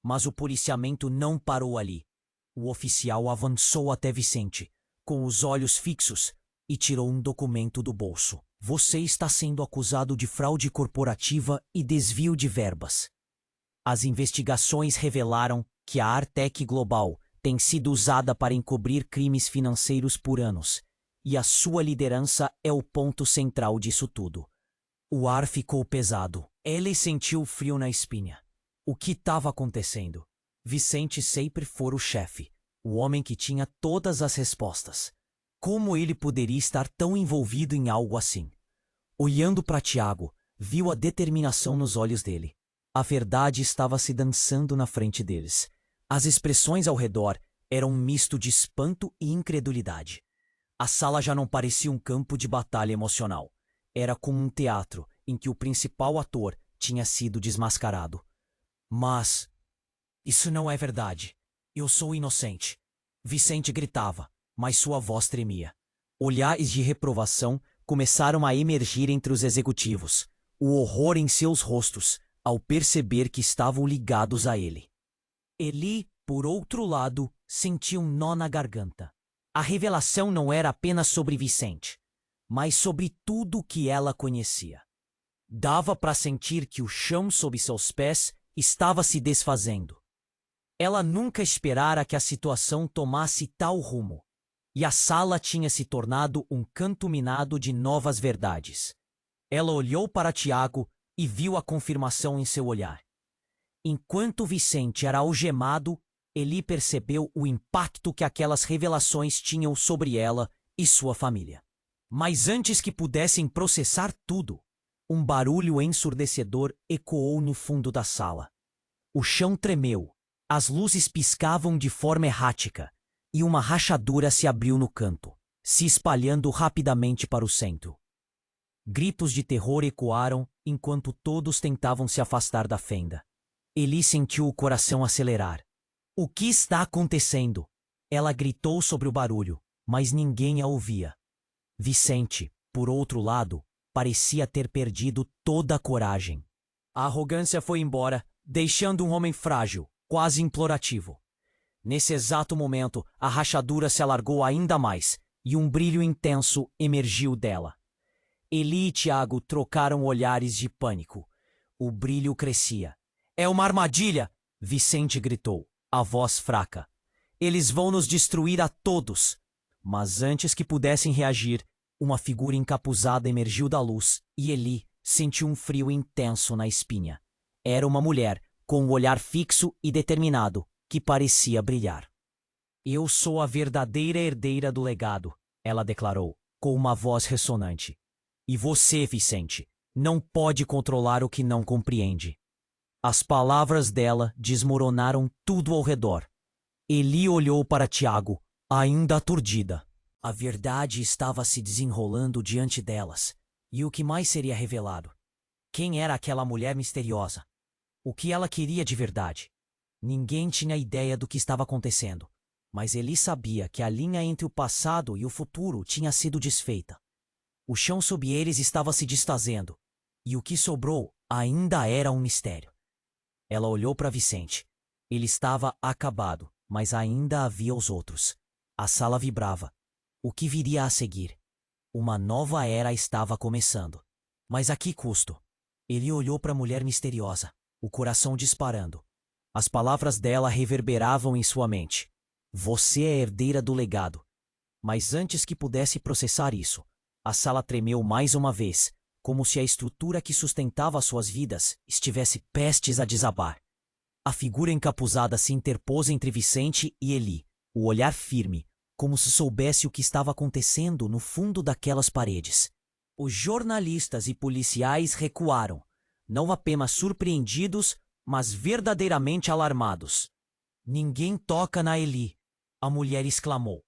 Mas o policiamento não parou ali. O oficial avançou até Vicente, com os olhos fixos, e tirou um documento do bolso. Você está sendo acusado de fraude corporativa e desvio de verbas. As investigações revelaram que a Artec Global tem sido usada para encobrir crimes financeiros por anos, e a sua liderança é o ponto central disso tudo. O ar ficou pesado. Ele sentiu frio na espinha. O que estava acontecendo? Vicente sempre fora o chefe, o homem que tinha todas as respostas. Como ele poderia estar tão envolvido em algo assim? Olhando para Tiago, viu a determinação nos olhos dele. A verdade estava se dançando na frente deles. As expressões ao redor eram um misto de espanto e incredulidade. A sala já não parecia um campo de batalha emocional. Era como um teatro em que o principal ator tinha sido desmascarado. Mas isso não é verdade. Eu sou inocente. Vicente gritava, mas sua voz tremia. Olhares de reprovação começaram a emergir entre os executivos, o horror em seus rostos ao perceber que estavam ligados a ele. Eli, por outro lado, sentia um nó na garganta. A revelação não era apenas sobre Vicente, mas sobre tudo o que ela conhecia. Dava para sentir que o chão sob seus pés estava se desfazendo. Ela nunca esperara que a situação tomasse tal rumo, e a sala tinha se tornado um canto minado de novas verdades. Ela olhou para Tiago e viu a confirmação em seu olhar. Enquanto Vicente era algemado, Eli percebeu o impacto que aquelas revelações tinham sobre ela e sua família. Mas antes que pudessem processar tudo, um barulho ensurdecedor ecoou no fundo da sala. O chão tremeu, as luzes piscavam de forma errática, e uma rachadura se abriu no canto, se espalhando rapidamente para o centro. Gritos de terror ecoaram enquanto todos tentavam se afastar da fenda. Eli sentiu o coração acelerar. O que está acontecendo? Ela gritou sobre o barulho, mas ninguém a ouvia. Vicente, por outro lado, parecia ter perdido toda a coragem. A arrogância foi embora, deixando um homem frágil, quase implorativo. Nesse exato momento, a rachadura se alargou ainda mais, e um brilho intenso emergiu dela. Eli e Tiago trocaram olhares de pânico. O brilho crescia. "É uma armadilha!" Vicente gritou, a voz fraca. "Eles vão nos destruir a todos!" Mas antes que pudessem reagir, uma figura encapuzada emergiu da luz e Eli sentiu um frio intenso na espinha. Era uma mulher, com um olhar fixo e determinado, que parecia brilhar. "Eu sou a verdadeira herdeira do legado", ela declarou, com uma voz ressonante. "E você, Vicente, não pode controlar o que não compreende." As palavras dela desmoronaram tudo ao redor. Eli olhou para Tiago, ainda aturdida. A verdade estava se desenrolando diante delas. E o que mais seria revelado? Quem era aquela mulher misteriosa? O que ela queria de verdade? Ninguém tinha ideia do que estava acontecendo. Mas Eli sabia que a linha entre o passado e o futuro tinha sido desfeita. O chão sob eles estava se desfazendo. E o que sobrou ainda era um mistério. Ela olhou para Vicente. Ele estava acabado, mas ainda havia os outros. A sala vibrava. O que viria a seguir? Uma nova era estava começando. Mas a que custo? Ele olhou para a mulher misteriosa, o coração disparando. As palavras dela reverberavam em sua mente. "Você é herdeira do legado." Mas antes que pudesse processar isso, a sala tremeu mais uma vez, como se a estrutura que sustentava suas vidas estivesse prestes a desabar. A figura encapuzada se interpôs entre Vicente e Eli, o olhar firme, como se soubesse o que estava acontecendo no fundo daquelas paredes. Os jornalistas e policiais recuaram, não apenas surpreendidos, mas verdadeiramente alarmados. "Ninguém toca na Eli", a mulher exclamou.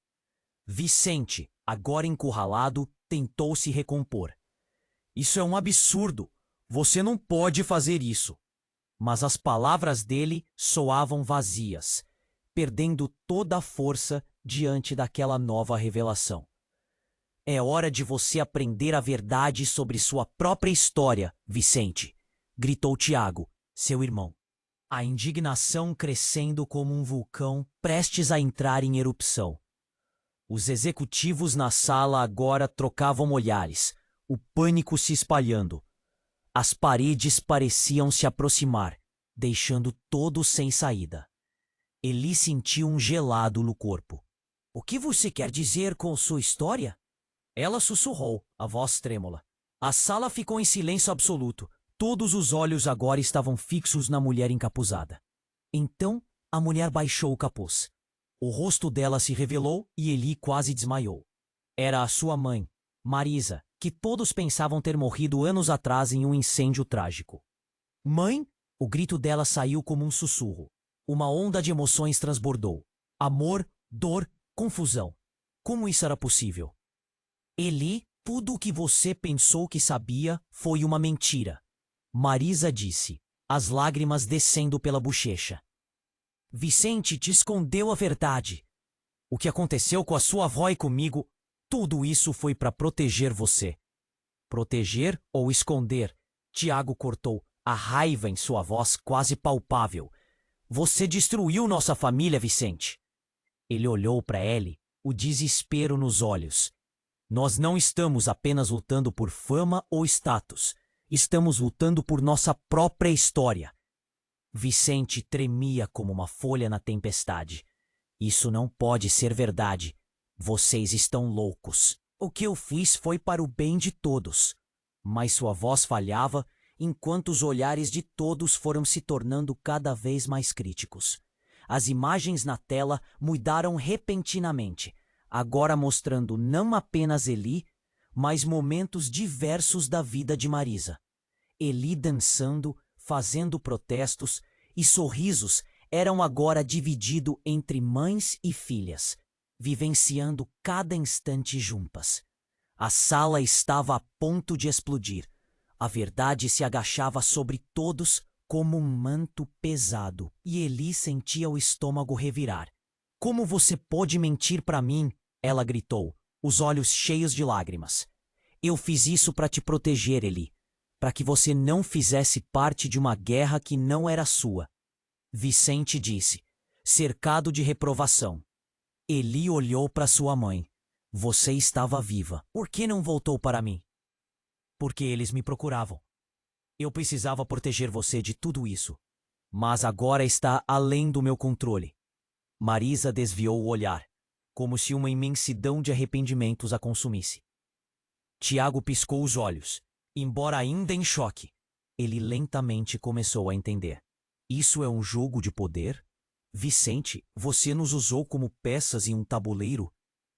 Vicente, agora encurralado, tentou se recompor. "Isso é um absurdo. Você não pode fazer isso." Mas as palavras dele soavam vazias, perdendo toda a força diante daquela nova revelação. "É hora de você aprender a verdade sobre sua própria história, Vicente", gritou Tiago, seu irmão. A indignação crescendo como um vulcão prestes a entrar em erupção. Os executivos na sala agora trocavam olhares, o pânico se espalhando. As paredes pareciam se aproximar, deixando todos sem saída. Eli sentiu um gelado no corpo. "O que você quer dizer com sua história?" Ela sussurrou, a voz trêmula. A sala ficou em silêncio absoluto. Todos os olhos agora estavam fixos na mulher encapuzada. Então, a mulher baixou o capuz. O rosto dela se revelou e Eli quase desmaiou. Era a sua mãe, Marisa, que todos pensavam ter morrido anos atrás em um incêndio trágico. "Mãe?" O grito dela saiu como um sussurro. Uma onda de emoções transbordou. Amor, dor, confusão. Como isso era possível? "Eli, tudo o que você pensou que sabia foi uma mentira", Marisa disse, as lágrimas descendo pela bochecha. "Vicente te escondeu a verdade. O que aconteceu com a sua avó e comigo, tudo isso foi para proteger você." "Proteger ou esconder?" Tiago cortou, a raiva em sua voz quase palpável. "Você destruiu nossa família, Vicente." Ele olhou para Ellie, o desespero nos olhos. Nós não estamos apenas lutando por fama ou status. Estamos lutando por nossa própria história. Vicente tremia como uma folha na tempestade. Isso não pode ser verdade. Vocês estão loucos. O que eu fiz foi para o bem de todos. Mas sua voz falhava enquanto os olhares de todos foram se tornando cada vez mais críticos. As imagens na tela mudaram repentinamente, agora mostrando não apenas Eli, mas momentos diversos da vida de Marisa. Eli dançando, fazendo protestos, e sorrisos eram agora divididos entre mães e filhas, vivenciando cada instante juntas. A sala estava a ponto de explodir. A verdade se agachava sobre todos como um manto pesado, e Eli sentia o estômago revirar. Como você pode mentir para mim? Ela gritou, os olhos cheios de lágrimas. Eu fiz isso para te proteger, Eli, para que você não fizesse parte de uma guerra que não era sua. Vicente disse, cercado de reprovação. Eli olhou para sua mãe. Você estava viva. Por que não voltou para mim? Porque eles me procuravam. Eu precisava proteger você de tudo isso. Mas agora está além do meu controle. Marisa desviou o olhar, como se uma imensidão de arrependimentos a consumisse. Tiago piscou os olhos, embora ainda em choque. Ele lentamente começou a entender. Isso é um jogo de poder? Vicente, você nos usou como peças em um tabuleiro?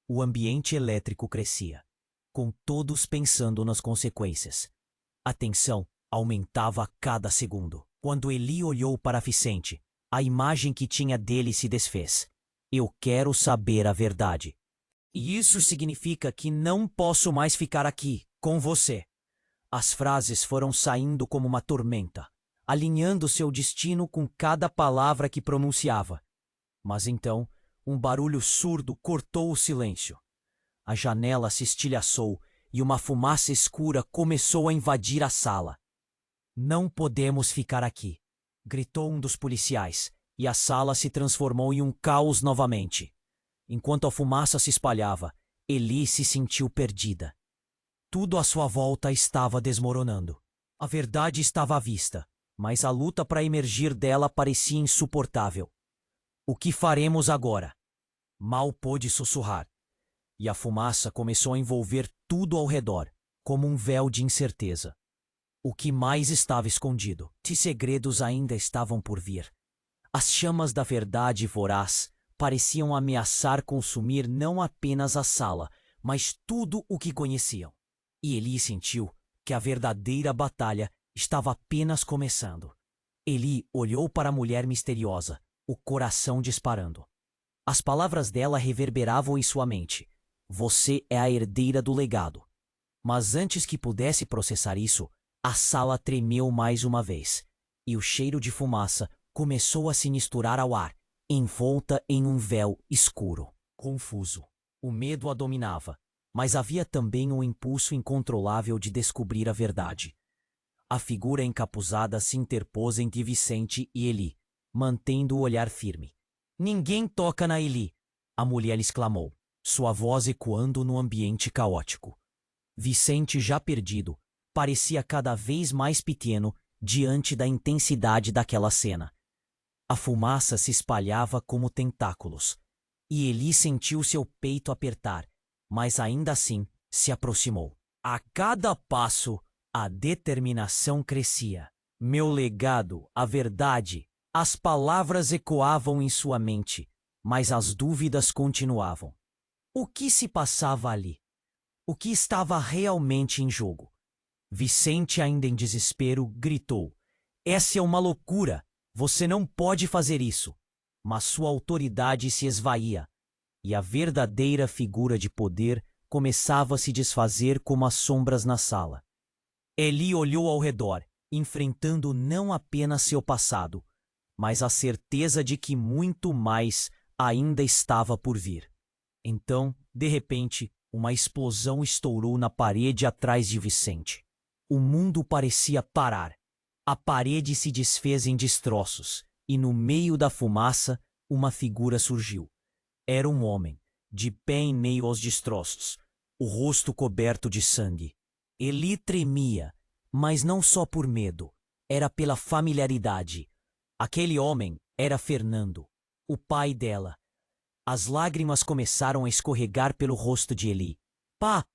O ambiente elétrico crescia, com todos pensando nas consequências. A tensão aumentava a cada segundo. Quando Eli olhou para Vicente, a imagem que tinha dele se desfez. Eu quero saber a verdade. E isso significa que não posso mais ficar aqui, com você. As frases foram saindo como uma tormenta, alinhando seu destino com cada palavra que pronunciava. Mas então, um barulho surdo cortou o silêncio. A janela se estilhaçou e uma fumaça escura começou a invadir a sala. Não podemos ficar aqui, gritou um dos policiais, e a sala se transformou em um caos novamente. Enquanto a fumaça se espalhava, Eli se sentiu perdida. Tudo à sua volta estava desmoronando. A verdade estava à vista, mas a luta para emergir dela parecia insuportável. O que faremos agora? Mal pôde sussurrar, e a fumaça começou a envolver tudo ao redor, como um véu de incerteza. O que mais estava escondido? Que segredos ainda estavam por vir? As chamas da verdade voraz pareciam ameaçar consumir não apenas a sala, mas tudo o que conheciam. E Eli sentiu que a verdadeira batalha estava apenas começando. Eli olhou para a mulher misteriosa, o coração disparando. As palavras dela reverberavam em sua mente. Você é a herdeira do legado. Mas antes que pudesse processar isso, a sala tremeu mais uma vez, e o cheiro de fumaça começou a se misturar ao ar, envolta em um véu escuro. Confuso, o medo a dominava, mas havia também um impulso incontrolável de descobrir a verdade. A figura encapuzada se interpôs entre Vicente e Eli, mantendo o olhar firme. Ninguém toca na Eli, a mulher exclamou, sua voz ecoando no ambiente caótico. Vicente, já perdido, parecia cada vez mais pequeno diante da intensidade daquela cena. A fumaça se espalhava como tentáculos, e Eli sentiu seu peito apertar, mas ainda assim se aproximou. A cada passo, a determinação crescia. Meu legado, a verdade, as palavras ecoavam em sua mente, mas as dúvidas continuavam. O que se passava ali? O que estava realmente em jogo? Vicente, ainda em desespero, gritou. Essa é uma loucura! Você não pode fazer isso! Mas sua autoridade se esvaía, e a verdadeira figura de poder começava a se desfazer como as sombras na sala. Eli olhou ao redor, enfrentando não apenas seu passado, mas a certeza de que muito mais ainda estava por vir. Então, de repente, uma explosão estourou na parede atrás de Vicente. O mundo parecia parar. A parede se desfez em destroços, e no meio da fumaça, uma figura surgiu. Era um homem, de pé em meio aos destroços, o rosto coberto de sangue. Eli tremia, mas não só por medo, era pela familiaridade. Aquele homem era Fernando, o pai dela. As lágrimas começaram a escorregar pelo rosto de Eli. Pá!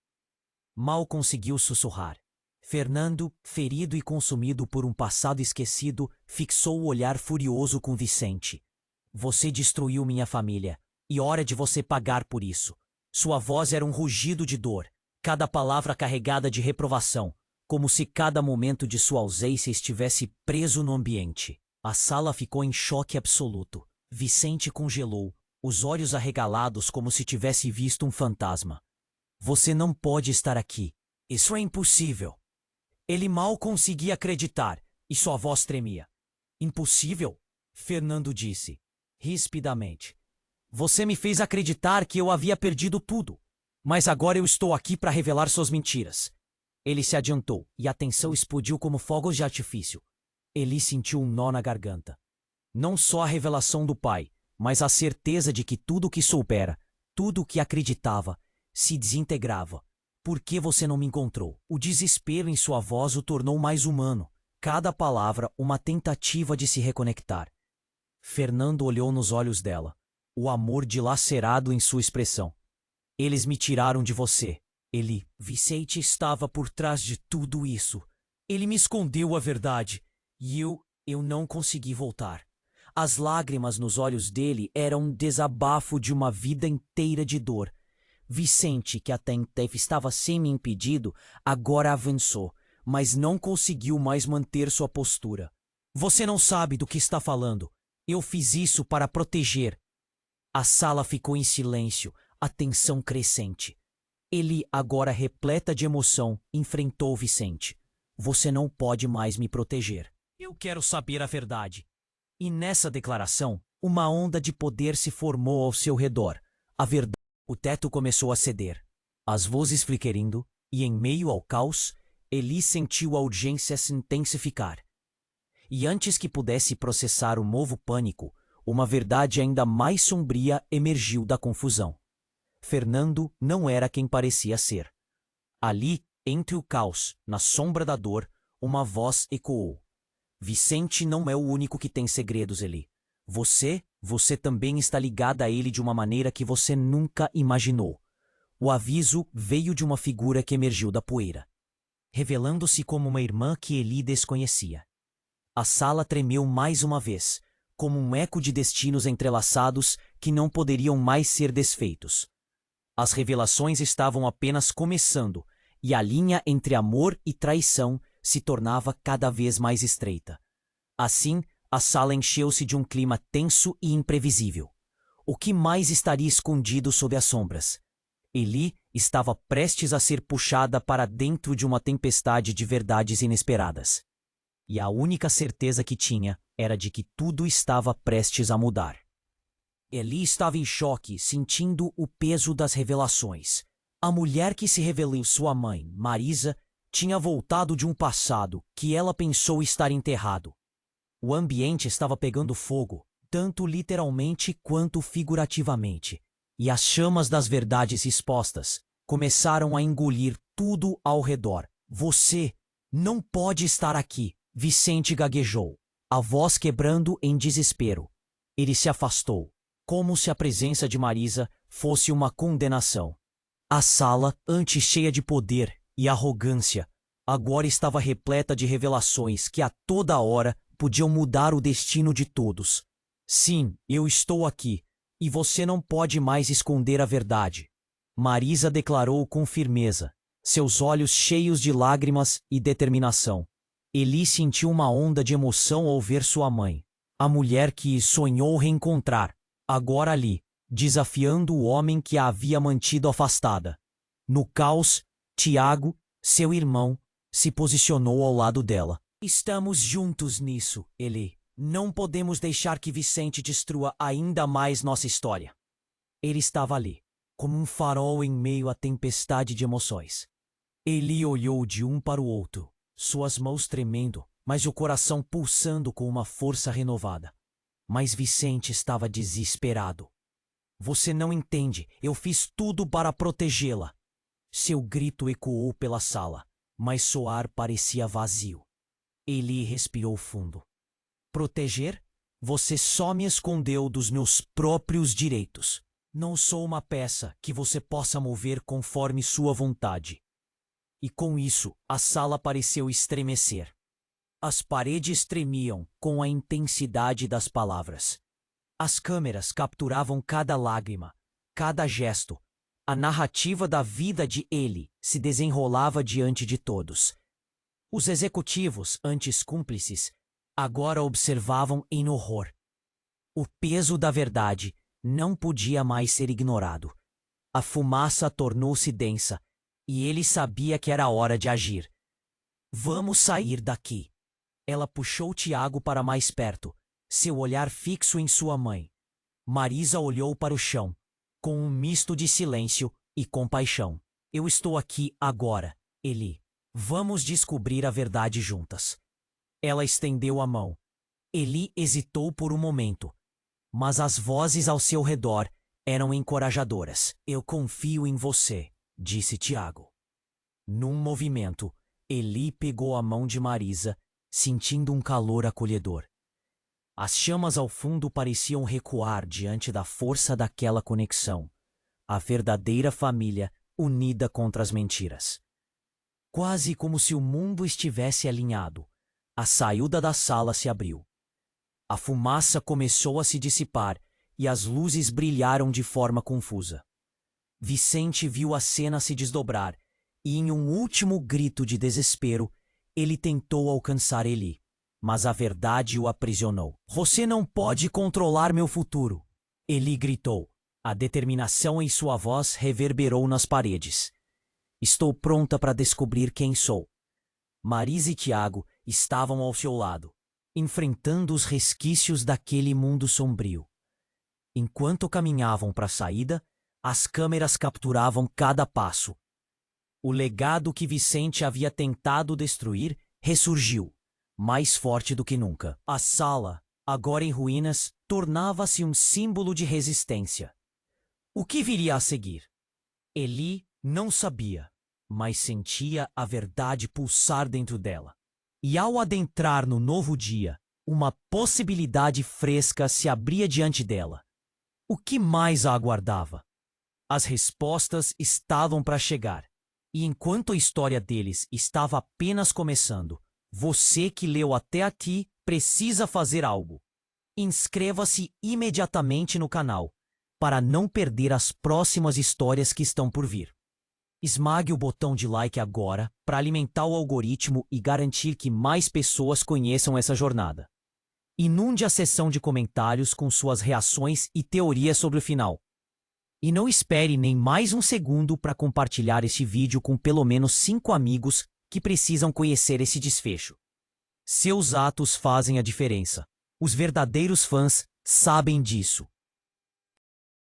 Mal conseguiu sussurrar. Fernando, ferido e consumido por um passado esquecido, fixou o olhar furioso com Vicente. Você destruiu minha família, e hora de você pagar por isso. Sua voz era um rugido de dor, cada palavra carregada de reprovação, como se cada momento de sua ausência estivesse preso no ambiente. A sala ficou em choque absoluto. Vicente congelou, os olhos arregalados como se tivesse visto um fantasma. Você não pode estar aqui. Isso é impossível. Ele mal conseguia acreditar, e sua voz tremia. Impossível? Fernando disse, rispidamente. Você me fez acreditar que eu havia perdido tudo, mas agora eu estou aqui para revelar suas mentiras. Ele se adiantou, e a tensão explodiu como fogos de artifício. Eli sentiu um nó na garganta. Não só a revelação do pai, mas a certeza de que tudo o que soubera, tudo o que acreditava, se desintegrava. Por que você não me encontrou? O desespero em sua voz o tornou mais humano. Cada palavra uma tentativa de se reconectar. Fernando olhou nos olhos dela, o amor dilacerado em sua expressão. Eles me tiraram de você. Vicente estava por trás de tudo isso. Ele me escondeu a verdade. E eu não consegui voltar. As lágrimas nos olhos dele eram um desabafo de uma vida inteira de dor. Vicente, que até então estava semi-impedido, agora avançou, mas não conseguiu mais manter sua postura. Você não sabe do que está falando. Eu fiz isso para proteger. A sala ficou em silêncio, a tensão crescente. Ele, agora repleta de emoção, enfrentou Vicente. Você não pode mais me proteger. Eu quero saber a verdade. E nessa declaração, uma onda de poder se formou ao seu redor. A verdade. O teto começou a ceder. As vozes fliquerindo, e em meio ao caos, Eli sentiu a urgência se intensificar. E antes que pudesse processar o novo pânico, uma verdade ainda mais sombria emergiu da confusão. Fernando não era quem parecia ser. Ali, entre o caos, na sombra da dor, uma voz ecoou. Vicente não é o único que tem segredos, Eli. Você também está ligada a ele de uma maneira que você nunca imaginou. O aviso veio de uma figura que emergiu da poeira, revelando-se como uma irmã que Eli desconhecia. A sala tremeu mais uma vez, como um eco de destinos entrelaçados que não poderiam mais ser desfeitos. As revelações estavam apenas começando, e a linha entre amor e traição se tornava cada vez mais estreita. Assim, a sala encheu-se de um clima tenso e imprevisível. O que mais estaria escondido sob as sombras? Eli estava prestes a ser puxada para dentro de uma tempestade de verdades inesperadas. E a única certeza que tinha era de que tudo estava prestes a mudar. Eli estava em choque, sentindo o peso das revelações. A mulher que se revelou sua mãe, Marisa, tinha voltado de um passado que ela pensou estar enterrado. O ambiente estava pegando fogo, tanto literalmente quanto figurativamente, e as chamas das verdades expostas começaram a engolir tudo ao redor. Você não pode estar aqui, Vicente gaguejou, a voz quebrando em desespero. Ele se afastou, como se a presença de Marisa fosse uma condenação. A sala, antes cheia de poder e arrogância, agora estava repleta de revelações que a toda hora podiam mudar o destino de todos. Sim, eu estou aqui, e você não pode mais esconder a verdade. Marisa declarou com firmeza, seus olhos cheios de lágrimas e determinação. Eli sentiu uma onda de emoção ao ver sua mãe, a mulher que sonhou reencontrar, agora ali, desafiando o homem que a havia mantido afastada. No caos, Tiago, seu irmão, se posicionou ao lado dela. Estamos juntos nisso, Eli. Não podemos deixar que Vicente destrua ainda mais nossa história. Ele estava ali, como um farol em meio à tempestade de emoções. Eli olhou de um para o outro, suas mãos tremendo, mas o coração pulsando com uma força renovada. Mas Vicente estava desesperado. Você não entende. Eu fiz tudo para protegê-la. Seu grito ecoou pela sala, mas soar parecia vazio. Eli respirou fundo. Proteger? Você só me escondeu dos meus próprios direitos. Não sou uma peça que você possa mover conforme sua vontade. E com isso, a sala pareceu estremecer. As paredes tremiam com a intensidade das palavras. As câmeras capturavam cada lágrima, cada gesto. A narrativa da vida de Eli se desenrolava diante de todos. Os executivos, antes cúmplices, agora observavam em horror. O peso da verdade não podia mais ser ignorado. A fumaça tornou-se densa, e ele sabia que era hora de agir. Vamos sair daqui. Ela puxou Tiago para mais perto, seu olhar fixo em sua mãe. Marisa olhou para o chão, com um misto de silêncio e compaixão. Eu estou aqui agora, Eli. Vamos descobrir a verdade juntas. Ela estendeu a mão. Eli hesitou por um momento, mas as vozes ao seu redor eram encorajadoras. Eu confio em você, disse Tiago. Num movimento, Eli pegou a mão de Marisa, sentindo um calor acolhedor. As chamas ao fundo pareciam recuar diante da força daquela conexão. A verdadeira família unida contra as mentiras. Quase como se o mundo estivesse alinhado, a saída da sala se abriu. A fumaça começou a se dissipar e as luzes brilharam de forma confusa. Vicente viu a cena se desdobrar e, em um último grito de desespero, ele tentou alcançar Eli, mas a verdade o aprisionou. Você não pode controlar meu futuro, Eli gritou. A determinação em sua voz reverberou nas paredes. Estou pronta para descobrir quem sou. Marisa e Tiago estavam ao seu lado, enfrentando os resquícios daquele mundo sombrio. Enquanto caminhavam para a saída, as câmeras capturavam cada passo. O legado que Vicente havia tentado destruir ressurgiu, mais forte do que nunca. A sala, agora em ruínas, tornava-se um símbolo de resistência. O que viria a seguir? Eli não sabia, mas sentia a verdade pulsar dentro dela. E ao adentrar no novo dia, uma possibilidade fresca se abria diante dela. O que mais a aguardava? As respostas estavam para chegar. E enquanto a história deles estava apenas começando, você que leu até aqui precisa fazer algo. Inscreva-se imediatamente no canal, para não perder as próximas histórias que estão por vir. Esmague o botão de like agora para alimentar o algoritmo e garantir que mais pessoas conheçam essa jornada. Inunde a seção de comentários com suas reações e teorias sobre o final. E não espere nem mais um segundo para compartilhar este vídeo com pelo menos 5 amigos que precisam conhecer esse desfecho. Seus atos fazem a diferença. Os verdadeiros fãs sabem disso.